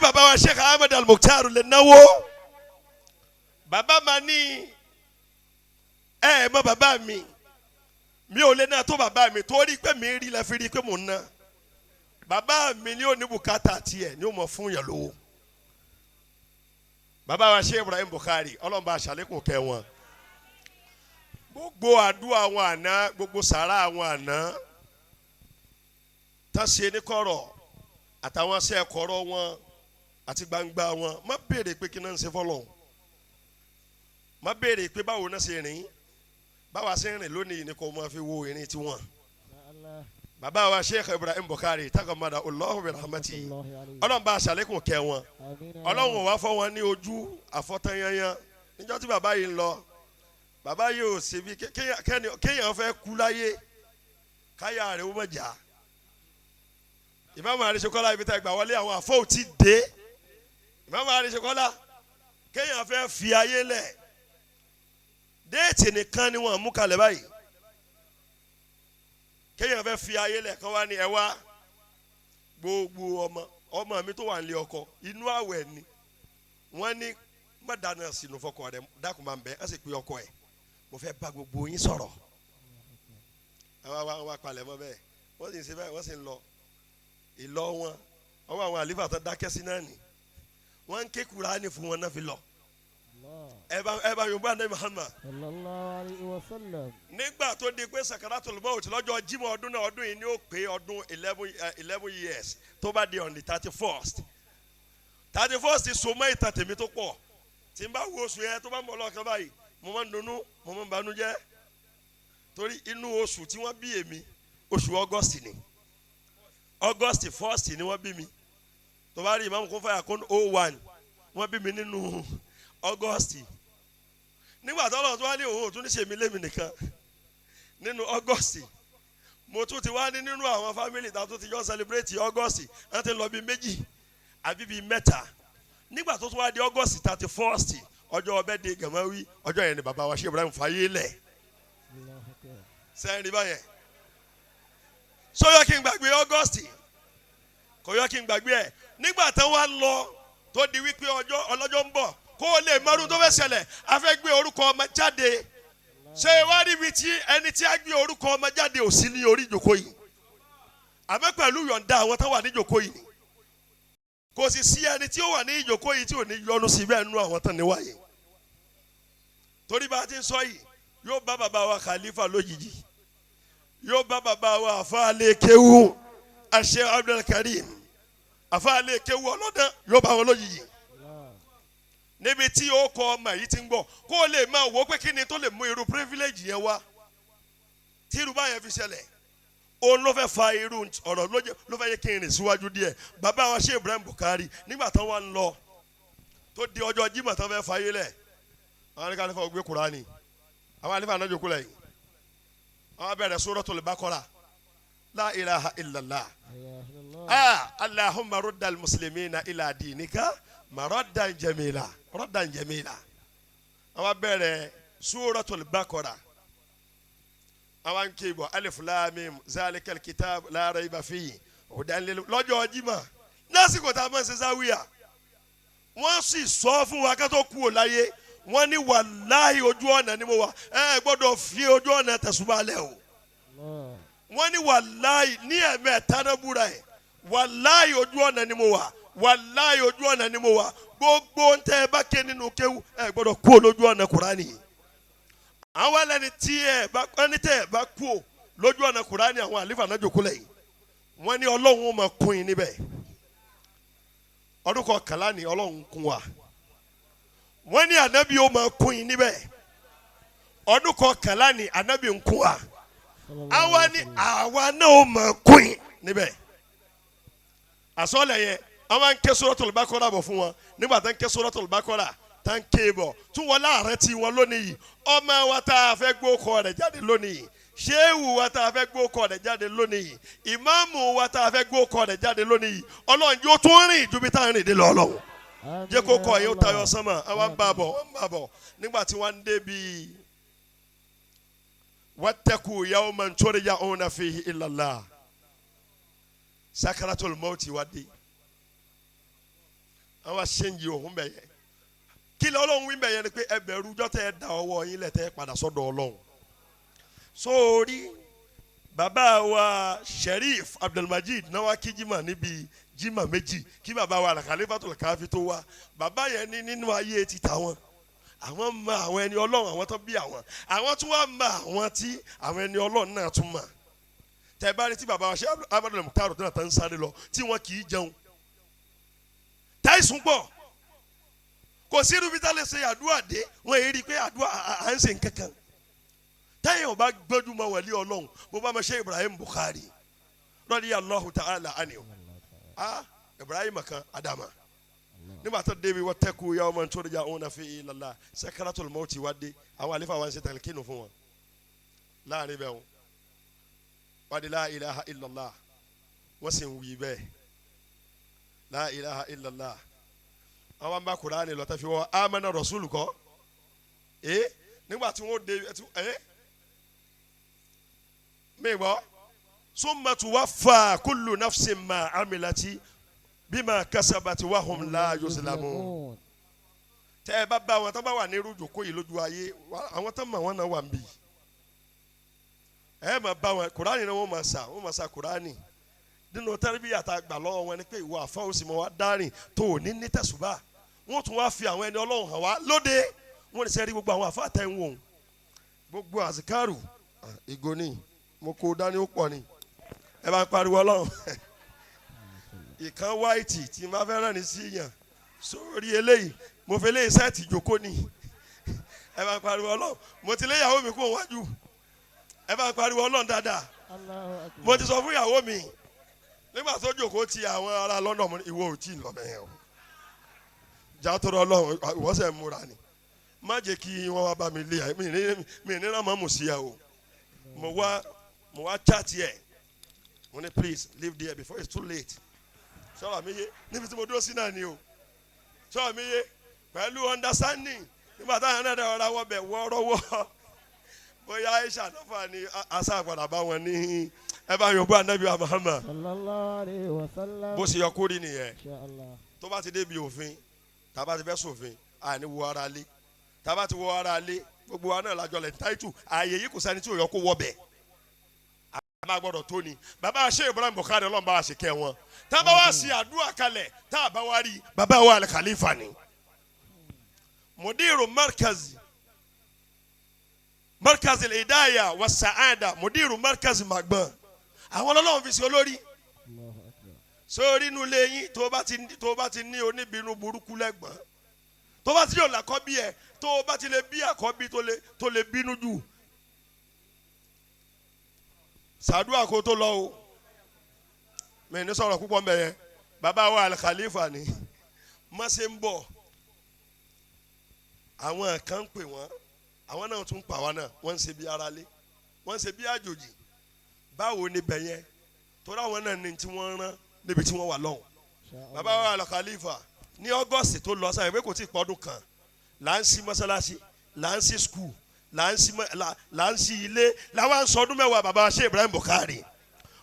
bàbá wa Sheikh Ahmed Al-Mukhtar lè náwó bàbá ma ní mọ bàbá mi ò lè ná tó bàbá mi torí pé mi rí la fi rí pé mò ń ná bàbá mi ni ó ní bùkátà tiẹ̀ ni ó mọ̀ fún yàn lówó bàbá wa Sheikh Ibrahim Bukhari Ọlọ́run bá ṣàlékún kẹ́ wọn gbogbo àdúrà àwọn àná gbogbo sàrà àwọn àná tá ṣe ní kọ̀rọ̀ àtàwọn ṣe kọ̀rọ̀ wọn àti gbangba wọn má béèrè pé kí náà ń ṣe fọlọ́hún má béèrè pé báwo náà ṣe rìn báwa ṣe rìn lónìí ni kò máa fi wo ìrìn tiwọn. bàbá wa Sheikh Ibrahim Bukhari takamada Allahu bi rahmati Ọlọ́run bá ṣàlékún kẹ́ wọn Ọlọ́run wá fọ́ wọn ní ojú àfọ́tányányán níjọ́ tí bàbá yìí ń lọ bàbá yìí ò ṣe bí kéèyàn fẹ́ kú láyé káyà rẹ̀ ó mọ̀ jà Ìmáàmù Àríṣekọ́lá ibi tá gbà wọlé àwọn àfọ́ ò tí dé Ìmáàmù Àríṣekọ́lá kéèyàn fẹ́ fi ayé lẹ̀ déètì nìkan ni wọ́n mú kalẹ̀ báyìí kéèyàn fẹ́ fi ayé lẹ̀ kán wá ní ẹ wá gbogbo ọmọ mi tó wà nílé ọkọ inú àwẹ̀ ni wọ́n ní má dáná sínú fọkọ rẹ̀ dákun máa ń bẹ ẹ sì pé ọkọ ẹ̀ mo fẹ́ bá gbogbo yín sọ̀rọ̀ àwọn wa palẹ̀ mọ́ bẹ́ẹ̀ wọ́n sì ń ṣe báyìí wọ́n sì ń lọ ìlọ wọn ọwọ́ àwọn àlífà tó dákẹ́ sí náà ni wọ́n ń ké Kùránì fún wọn náà fi lọ ẹ bá yorùbá ní Muhammad sallallahu alaihi wasallam nígbà tó di pé sakaratul maut lọ́jọ́ Jímọ̀ ọdún náà ọdún yìí ni ó pé ọdún 11 years tó bá di on the 31st so mọ́ ìtàn tèmi tó pọ̀ tí n bá wo oṣù yẹn tó bá mọ̀ lọ́kàn báyìí mo máa ń dunnú mo máa ń banújẹ́ torí inú oṣù tí wọ́n bí èmi oṣù August ni August 1st ni wọ́n bí mi tó bá rí Imam Kunfayakun 01 wọ́n bí mi nínú August nígbà tó lọ́wọ́ tó wá ní òun ò tún ní ṣe mí lémi nìkan nínú August mo tún ti wá ní nínú àwọn family tá tó ti jọ celebrate August wọ́n ti lọ bí méjì àbí bí mẹ́ta nígbà tó tún wá di August 31st ọjọ́ ọbẹ̀ de gàmáwí ọjọ́ yẹn ni bàbá wa Sheikh Ibrahim fàyè lẹ̀ sẹ́yìn rí báyẹn so yọ kí n gbàgbé August kò yọ kí n gbàgbé ẹ̀ nígbà tó wá lọ tó di wípé ọlọ́jọ́ ń bọ̀ kó o lè mọ́rún tó fẹ́ ṣẹlẹ̀ a fẹ́ gbé orúkọ ọmọ jáde ṣé wá níbi tí ẹni tí a gbé orúkọ ọmọ jáde ò sí ní orí ìjòkó yìí àmọ́ pẹ̀lú yọ̀ǹda àwọn tó wà ní ìjòkó yìí kò sì sí ẹni tí ó wà ní ìjòkó yìí tí ò ní yọnu sí bẹ́ẹ̀ nú àwọn tán níwáyé torí bá a ti ń sọ yìí yóò bá bàbá wa Khalifa lójijì yóò bá bàbá wa àfáàlẹ́ kéwú Sheikh Abdul Karim àfáàlẹ́ kéwú ọlọ́dún yóò bá wọn lójijì níbi tí ó kọ ọmọ yìí ti ń gbọ́ kó o lè máa wò pé kí ni tó lè mú irú privilege yẹn wá tí irú báyẹn fi ṣẹlẹ̀ òun ló fẹ́ fa irú ọ̀rọ̀ ló fẹ́ yẹ kí n rìn síwájú díẹ̀ bàbá wa Sheikh Ibrahim Bukhari nígbà tán wà ń lọ tó di ọjọ́ Jímọ̀ tán fẹ́ fayé lẹ̀ àwọn ní kálífà gbé Kùránì àwọn àlífà náà jókòó lẹ́yìn àwọn bẹ̀rẹ̀ Suratul Baqara la ilaha illallah Allahumma ruddal muslimina ila dinika maraddan jamila àwọn bẹ̀rẹ̀ Suratul Baqara àwọn kébọ̀ alif lam mim zalikal kitab la rayba fihi hudan lil lọ́jọ́ Jímọ̀ lásìkò tá a máa ń ṣe záwíyà wọ́n sì sọ fún wa ká tó kú ò láyé wọ́n ní wàláhì ojú ọ̀nà ni mo wà ẹ gbọ́dọ̀ fi ojú ọ̀nà tẹ̀sùbálẹ̀ o wọ́n ní wàláhì ní ẹ̀mẹ́ta náà búra ẹ̀ wàláhì ojú ọ̀nà ni mo wà wàláhì ojú ọ̀nà ni mo wà gbogbo ntẹ́ ẹ bá ké nínú kéwú ẹ gbọ́dọ̀ kú lójú ọ̀nà Kùránì àwọn ẹlẹ́ni tí ẹni tẹ́ ẹ bá kú lójú ọ̀nà Kùránì àwọn àlífà náà jòkó lẹ́yìn wọ́n ní Ọlọ́run ó máa kún yín níbẹ̀ ọdún kọkànlá ni Ọlọ́run kún wa wọ́n ní ànábì ó máa kún yín níbẹ̀ ọdún kọkànlá ni ànábì ń kún wa àwa ni àwa náà ó máa kún yín níbẹ̀ àsọ̀lẹ̀ yẹn àwọn ń ké Suratul Baqara bọ̀ fún wọn nígbà tá ń ké Suratul Baqara tá ń ké bọ̀ tún wọn láàrin tí wọn lónìí yìí ọmọ wa tá a fẹ́ gbókọ rẹ̀ jáde lónìí ṣéwù wa tá a fẹ́ gbókọ rẹ̀ jáde lónìí ìmáàmù wa tá a fẹ́ gbókọ rẹ̀ jáde lónìí Ọlọ́run yóò tún rìn ju bí tá a rìn dé lọ Ọlọ́run jẹ́ kó kọ́ yóò tayọ sánmà àwọn ń bá bọ̀ nígbà tí wọ́n ń débi wattaqu yawman turja'una fihi ila Allah sakaratul mauti wá dé àwọn ṣẹ́ǹjì òun bẹ̀ yẹn kí ló Ọlọ́run wí bẹ̀ yẹn ni pé ẹ bẹ̀rù ọjọ́ tẹ́ ẹ da ọwọ́ yín lẹ̀ tẹ́ ẹ padà sọ́dọ̀ Ọlọ́run. sórí bàbá wa Sheriff Abdulmajid náà wá kí jimá níbi jimá méjì kí bàbá wa Al-Khalifatul Kafi tó wá bàbá yẹn ní nínú ayé ti tàwọn àwọn mọ àwọn ẹni Ọlọ́run àwọn tó bí àwọn tún wá mọ àwọn tí àwọn ẹni Ọlọ́run náà tún mọ tẹ bá rí tí bàbá wa ṣe abadul muktar tó náà tán sáré lọ tí wọn kì í jẹun táìsùn pọ̀ kò sí irú bí tá lè ṣe àdúrà dé wọn èyí rí i pé àdúrà à ń ṣe nǹkankan táyà ọba gbẹdúmọ wẹlé Ọlọ́run bó bá ma Sheikh Ibrahim Bukhari radiyallahu ta'ala anhu Ibrahim kan Adama nígbà tó débi wọ́n tẹ́kù yawman turja'una fihi ila Allah sakaratul mauti wá dé àwọn àlefa wa ń ṣe tàlíkínù fún wọn láàrin bẹ́ẹ̀ wọn wọ́n di la ilaha illallah wọ́n sì ń wí bẹ́ẹ̀ la ilaha illallah àwọn bá Kùránì lọ́tà fi wọ́n amana rasul kọ́ nígbà tí wọ́n dé mẹ́gbọ́ summa tuwaffa kullu nafsin ma amilati bima kasabati wa hum la yuzlamun. tẹ́ ẹ bá bá wọn tó bá wà ní irú jòkó yìí lójú ayé àwọn tó mọ̀ wọn náà wà ń bì ẹ máa bá wọn Kùránì náà wọ́n máa sa Kùránì nínú tẹ́lifíyà tá a gbà lọ́wọ́ wọn ni pé ìwọ àfa ó sì mọ̀ wá dárìn tó ò ní tẹ̀sùbà wọ́n tún wá fi àwọn ẹni Ọlọ́run hàn wá lóde wọ́n ní sẹ́rí gbogbo àwọn àfa àtẹ̀ ń wò gbogbo àzìkárù ìgò ni mo kó dání ó pọ̀ ni ẹ bá ń pariwo Ọlọ́run ìkan wáìtì tí máa fẹ́ rán ní sí yàn sórí eléyìí mo fẹ́ lé sẹ́ẹ̀tì ìjókòó ni ẹ bá ń pariwo Ọlọ́run mo ti lé ìyàwó mi kó wájú ẹ bá ń pariwo Ọlọ́run dáadáa mo ti sọ fún ìyàwó mi nígbà tó jókòó ti àwọn ará London mo ní ìwọ ò tí ì lọ bẹ́ẹ̀ o já tó rọ Ọlọ́run ìwọ sẹ́ múra ni má jẹ́ kí wọ́n wá bá mi lé mi ní ràn mọ́ mọ̀ sí ya o mo wá chat yẹ mo ní please leave there before it's too late sọ́wọ́ mi yé níbi tí mo dúró sí náà ni o sọ́wọ́ mi yé pẹ̀lú understanding nígbà táwọn náà dára wọ́ bẹ̀ wọ́ọ́rọ́wọ́ bóyá Aisha náfà ni asa àgbàdà bá wọn ní ẹ bá yọ̀bọ̀ anabi Muhammad bó ṣe yọ kórìí nìyẹn tó bá ti débi òfin tàbá ti fẹ́ sòfin àní wo ara lé tàbá ti wo ara lé gbogbo wa náà lájọ lẹ̀ táìtù ààyè yìí kò sẹ́ni tí ò yọ kó wọ́ bẹ̀ a máa gbọ́dọ̀ tó ni bàbá Sheikh Ibrahim Bukhari Ọlọ́run bá wa ṣe kẹ́ wọn tá a bá wá sí àdúrà kalẹ̀ tá a bá wá rí bàbá wa Al-Khalifa ni mudiru markaz al-hidayah wa sa'ada mudiru markaz Magbon àwọn Ọlọ́run fi ṣe olórí sórí inú ilé yín tó bá ti ní oníbínú burúkú lẹ́gbọ̀n tó bá ti yóò làkọ́bí ẹ̀ tó bá ti lè bí àkọ́bí tó lè bínú jù sàdúrà kó tó lọ o mi ní sọ̀rọ̀ púpọ̀ mbẹ̀ yẹn bàbá wa Al-Khalifa ni má ṣe ń bọ̀ àwọn kan ń pè wọ́n àwọn náà tún pa wá náà wọ́n ń ṣe bí aráalé wọ́n ń ṣe bí àjòjì báwo ni bẹ̀ yẹn torí àwọn náà ní tí wọ́n rán níbi tí wọ́n wà lọ́hùn bàbá wa Al-Khalifa ní August tó lọ sáyẹn pé kò tí ì pọ́dún kan là ń ṣí mọ́sálásí là ń ṣí skul là ń ṣí ilé làwọn ń sọdún mẹ́wàá bàbá Sheikh Ibrahim Bukhari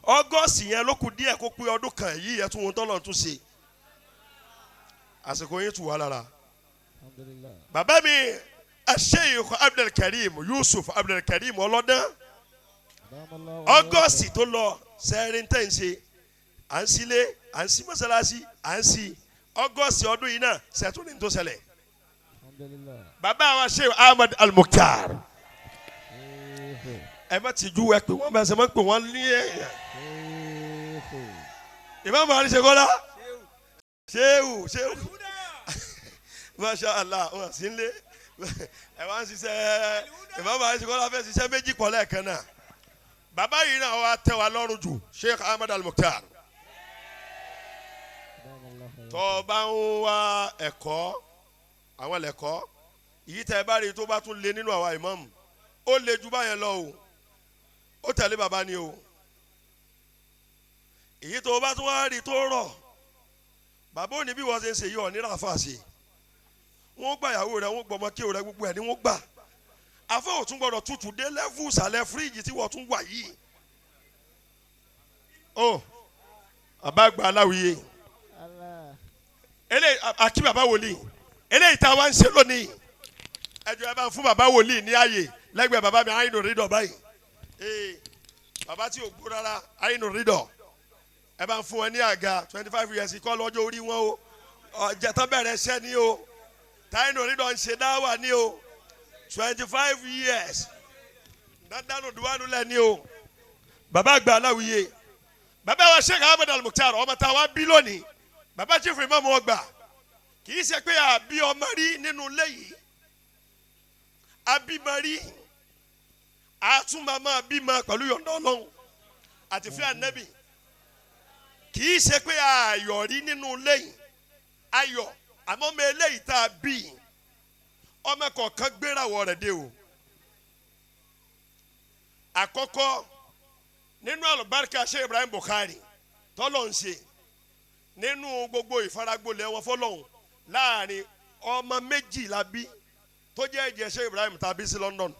August yẹn ló kù díẹ̀ kó pé ọdún kan yìí ẹ̀ tún wọn tọ́lọ̀ tún ṣe àsìkò yín tù wá lára bàbá mi Sheikh Abdulkarim Yusuf Abdulkarim ọlọ́dán August tó lọ sẹ́rin tẹ̀ ń ṣe à ń sílé à ń ṣí mọ́sálásí à ń ṣí August ọdún yìí náà ṣètò ní tó ṣẹlẹ̀ bàbá wa Sheikh Ahmad Al-Mukhtar ẹ má ti ju ẹ pé wọ́n bá ṣe máa ń pè wọ́n ní ẹ̀yà Imam Ali Shekola Shehu Masha Allah wọn sì ń lé ẹ wá ń ṣiṣẹ́ Imam Ali Shekola fẹ́ ṣiṣẹ́ méjì pọ̀ lẹ́ẹ̀kan náà bàbá yìí náà wá tẹ́ wa lọ́rùn jù Sheikh Ahmad Al-Mukhtar tó bá ń wá ẹ̀kọ́ àwọn ẹ̀kọ́ yìí tẹ́ bá rí tó bá tún lé nínú àwa ìmáàmù ó lè ju báyẹn lọ o ó tẹ̀lé bàbá ni o èyí tó bá tún wá rí tó rọ̀ bàbá òní bí wọ́n ṣe ń ṣe yìí ọ̀ ní ràfà ṣe wọ́n gbà ìyàwó rẹ̀ wọ́n gbọ́ ọmọ kí o rẹ̀ gbogbo ẹ̀ ni wọ́n gbà afẹ́ òtún gbọ́dọ̀ tutù dé lẹ́fù ìsàlẹ̀ fíríjì tí wọ́n tún wà yìí ó àbá gba aláwìyé eléyìí akí bàbá wòlíì eléyìí tá a wá ń ṣe lónìí ẹjọ́ ẹ bá ń fún bàbá wòlíì ní ààyè lẹ́gbẹ̀ẹ́ bàbá mi àyìnbó rídọ̀ báyìí bàbá tí ò gbó rárá àyìnbó rídọ̀ ẹ bá ń fún wọn ní àga 25 years kọ́ lọ́jọ́ orí wọn o ọ̀jẹ̀ tó bẹ̀rẹ̀ iṣẹ́ ni o táyìnbó rídọ̀ ń ṣe dáwà ni o 25 years dandanu duwanu lẹ ni o bàbá àgbà aláwìyé bàbá wa Sheikh Ahmed Al-Mukhtar ọmọ tá a wá bí lónìí bàbá chief imam ọgbà kì í ṣe pé àbí ọmọ rí nínú ilé yìí àbímọ rí àtúmọ̀mọ́ bímọ pẹ̀lú yọ̀ǹda Ọlọ́run àti fẹ́ ànẹ́bì kì í ṣe pé ayọ̀ rí nínú ilé yìí ayọ̀ àmọ́ ọmọ eléyìí tá a bí ọmọ kọ̀ọ̀kan gbérawọ̀ rẹ̀ dé o àkọ́kọ́ nínú Al-Barkah Sheikh Ibrahim Bukhari tọ́lọ̀ ń ṣe nínú gbogbo ìfaragbolẹ̀ wọn fọlọ́hún láàrin ọmọ méjì la bí tó jẹ́ ẹ̀jẹ̀ Sheikh Ibrahim tàbí sí London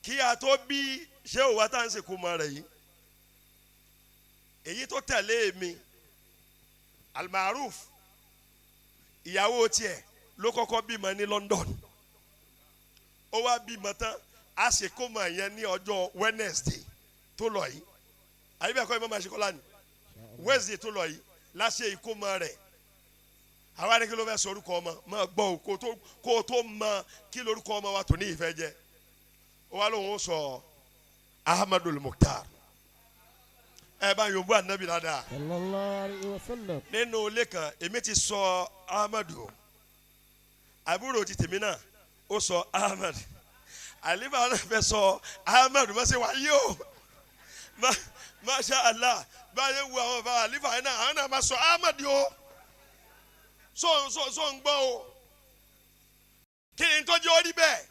kí a tó bí Sheikh òwá tá à ń sèkú mọ́ rẹ̀ yìí èyí tó tẹ̀lé mi Al-Maruf ìyàwó tiẹ̀ ló kọ́kọ́ bímọ ní London ó wá bímọ tán a ṣe kó mọ yẹn ní ọjọ́ Wednesday tó lọ yìí àyè bẹ́ẹ̀ kọ́ ìmọ̀ máa ṣe kọ́lá ni Wednesday tó lọ yìí láṣẹ ìkómọ rẹ̀ àwa ni kí ló fẹ́ sọ orúkọ ọmọ máa gbọ́ o kó o tó mọ kí lórúkọ ọmọ wa tó ní ìfẹ́ jẹ́ ó wá lóun ó sọ Ahmadul Mukhtar ẹ bá yòówù ànábì dáadáa sallallahu alayhi wa sallam. nínú ilé kan èmi ti sọ Ahmadu àbúrò ti tèmi náà ó sọ Ahmad àlífà náà fẹ́ sọ Ahmadu má ṣe wáyé o masha Allah báyé wu àwọn bàbá àlífà yẹn náà àwọn náà máa sọ Ahmadu o so ń gbọ́ o